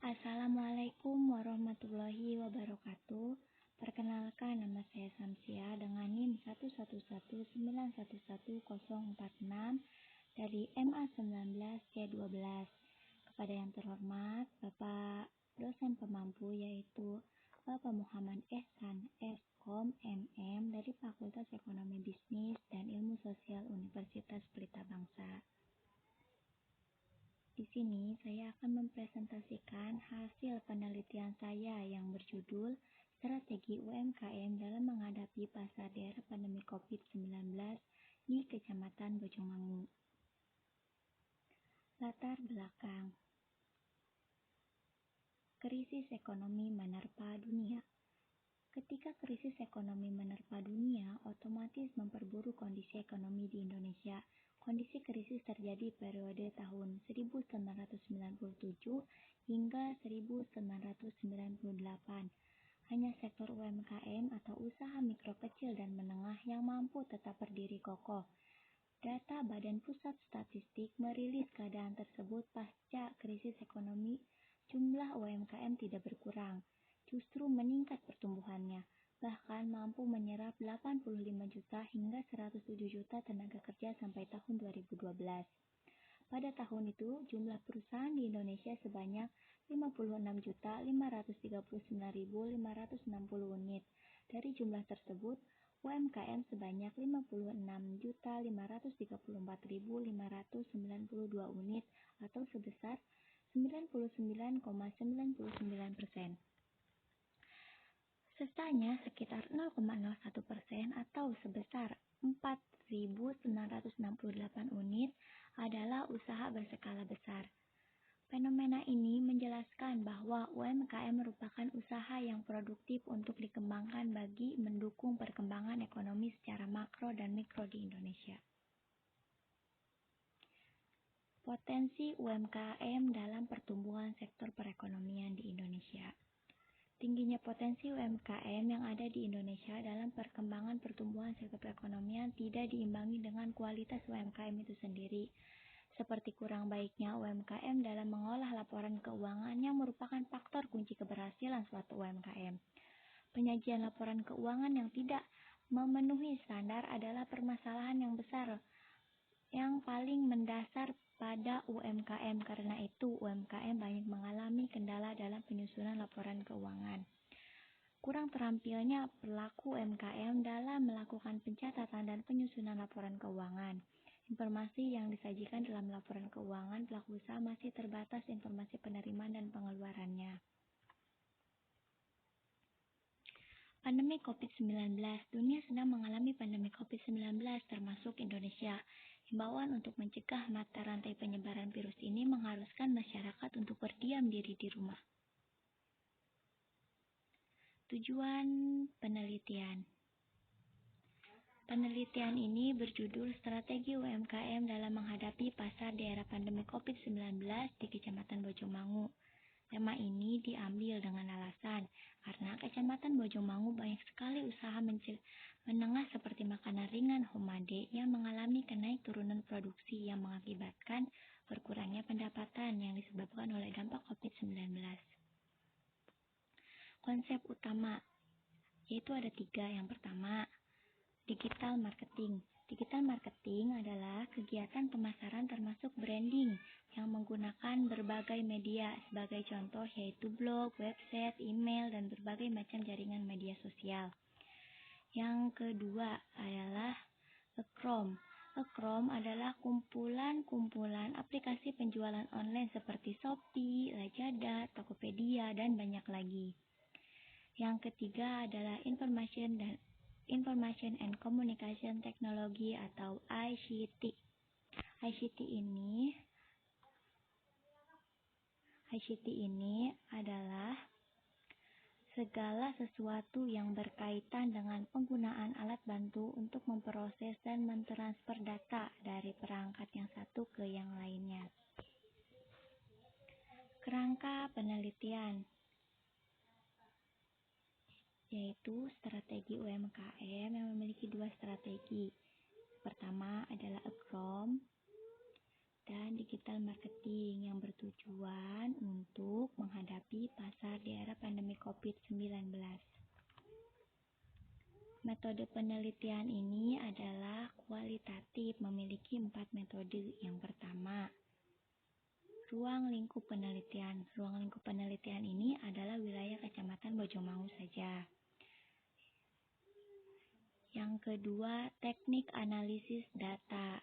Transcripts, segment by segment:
Assalamualaikum warahmatullahi wabarakatuh. Perkenalkan, nama saya Samsia dengan NIM 111911046 dari MA19C12. Kepada yang terhormat Bapak dosen pemampu, yaitu Bapak Muhammad Ehsan Eskom MM dari Fakultas Ekonomi Bisnis dan Ilmu Sosial Universitas Pelita Bangsa. Di sini saya akan mempresentasikan hasil penelitian saya yang berjudul Strategi UMKM dalam menghadapi pasar daerah pandemi COVID-19 di Kecamatan Bojongmangu. Latar belakang. Krisis ekonomi menerpa dunia. Ketika krisis ekonomi menerpa dunia, otomatis memperburuk kondisi ekonomi di Indonesia. Kondisi krisis terjadi periode tahun 1997 hingga 1998. Hanya sektor UMKM atau usaha mikro kecil dan menengah yang mampu tetap berdiri kokoh. Data Badan Pusat Statistik merilis keadaan tersebut pasca krisis ekonomi. Jumlah UMKM tidak berkurang, justru meningkat pertumbuhannya. Bahkan mampu menyerap 85 juta hingga 107 juta tenaga kerja sampai tahun 2012. Pada tahun itu, jumlah perusahaan di Indonesia sebanyak 56.539.560 unit. Dari jumlah tersebut, UMKM sebanyak 56.534.592 unit atau sebesar 99,99%. Sisanya sekitar 0,01% atau sebesar 4.968 unit adalah usaha berskala besar. Fenomena ini menjelaskan bahwa UMKM merupakan usaha yang produktif untuk dikembangkan bagi mendukung perkembangan ekonomi secara makro dan mikro di Indonesia. Potensi UMKM dalam pertumbuhan sektor perekonomian di Indonesia. Tingginya potensi UMKM yang ada di Indonesia dalam perkembangan pertumbuhan sektor perekonomian tidak diimbangi dengan kualitas UMKM itu sendiri, seperti kurang baiknya UMKM dalam mengolah laporan keuangan yang merupakan faktor kunci keberhasilan suatu UMKM. Penyajian laporan keuangan yang tidak memenuhi standar adalah permasalahan yang besar yang paling mendasar pada UMKM. Karena itu, UMKM banyak mengalami kendala dalam penyusunan laporan keuangan. Kurang terampilnya pelaku UMKM dalam melakukan pencatatan dan penyusunan laporan keuangan. Informasi yang disajikan dalam laporan keuangan pelaku usaha masih terbatas informasi penerimaan dan pengeluarannya. Pandemi COVID-19. Dunia sedang mengalami pandemi COVID-19 termasuk Indonesia. Himbauan untuk mencegah mata rantai penyebaran virus ini mengharuskan masyarakat untuk berdiam diri di rumah. Tujuan penelitian. Penelitian ini berjudul Strategi UMKM dalam menghadapi pasar daerah pandemi COVID-19 di Kecamatan Bojongmangu. Tema ini diambil dengan alasan karena Kecamatan Bojongmangu banyak sekali usaha menengah seperti makanan ringan Homade yang mengalami kenaik turunan produksi yang mengakibatkan berkurangnya pendapatan yang disebabkan oleh dampak COVID-19. Konsep utama yaitu ada 3. Yang pertama, digital marketing. Digital marketing adalah kegiatan pemasaran termasuk branding yang menggunakan berbagai media sebagai contoh yaitu blog, website, email, dan berbagai macam jaringan media sosial. Yang kedua adalah Chrome. Chrome adalah kumpulan aplikasi penjualan online seperti Shopee, Lazada, Tokopedia, dan banyak lagi. Yang ketiga adalah Information and Communication Technology atau ICT. ICT ini adalah segala sesuatu yang berkaitan dengan penggunaan alat bantu untuk memproses dan mentransfer data dari perangkat yang satu ke yang lainnya. Kerangka penelitian yaitu strategi UMKM yang memiliki 2 strategi. Pertama adalah Chrome dan digital marketing yang bertujuan untuk untuk menghadapi pasar di era pandemi COVID-19. Metode penelitian ini adalah kualitatif, memiliki 4 metode. Yang pertama, ruang lingkup penelitian. Ruang lingkup penelitian ini adalah wilayah Kecamatan Bojomangu saja. Yang kedua, teknik analisis data.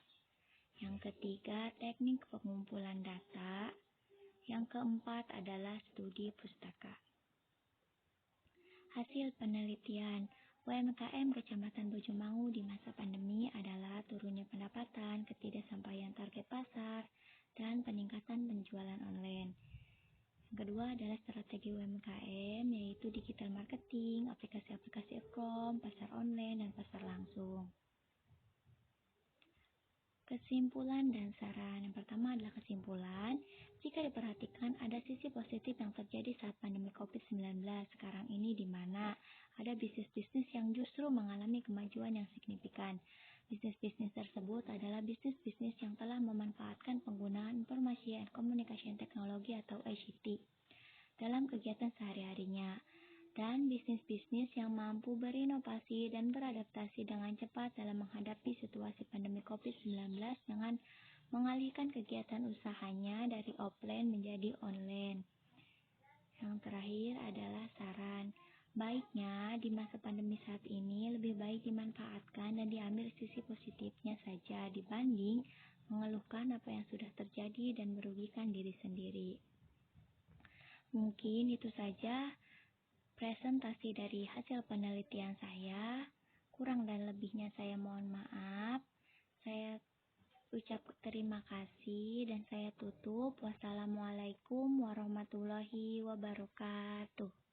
Yang ketiga, teknik pengumpulan data. Yang keempat adalah studi pustaka. Hasil penelitian UMKM Kecamatan Bojomangu di masa pandemi adalah turunnya pendapatan, ketidaksampaian target pasar, dan peningkatan penjualan online. Yang kedua adalah strategi UMKM, yaitu digital marketing, aplikasi-aplikasi e-com, pasar online, dan pasar langsung. Kesimpulan dan saran. Yang pertama adalah kesimpulan. Jika diperhatikan, ada sisi positif yang terjadi saat pandemi COVID-19 sekarang ini, di mana ada bisnis-bisnis yang justru mengalami kemajuan yang signifikan. Bisnis-bisnis tersebut adalah bisnis-bisnis yang telah memanfaatkan penggunaan informasi and communication technology atau ICT dalam kegiatan sehari-harinya, dan bisnis-bisnis yang mampu berinovasi dan beradaptasi dengan cepat dalam menghadapi situasi pandemi COVID-19 dengan mengalihkan kegiatan usahanya dari offline menjadi online. Yang terakhir adalah saran. Baiknya di masa pandemi saat ini lebih baik dimanfaatkan dan diambil sisi positifnya saja dibanding mengeluhkan apa yang sudah terjadi dan merugikan diri sendiri. Mungkin itu saja presentasi dari hasil penelitian saya. Kurang dan lebihnya saya mohon maaf. Saya ucap terima kasih dan saya tutup. Wassalamualaikum warahmatullahi wabarakatuh.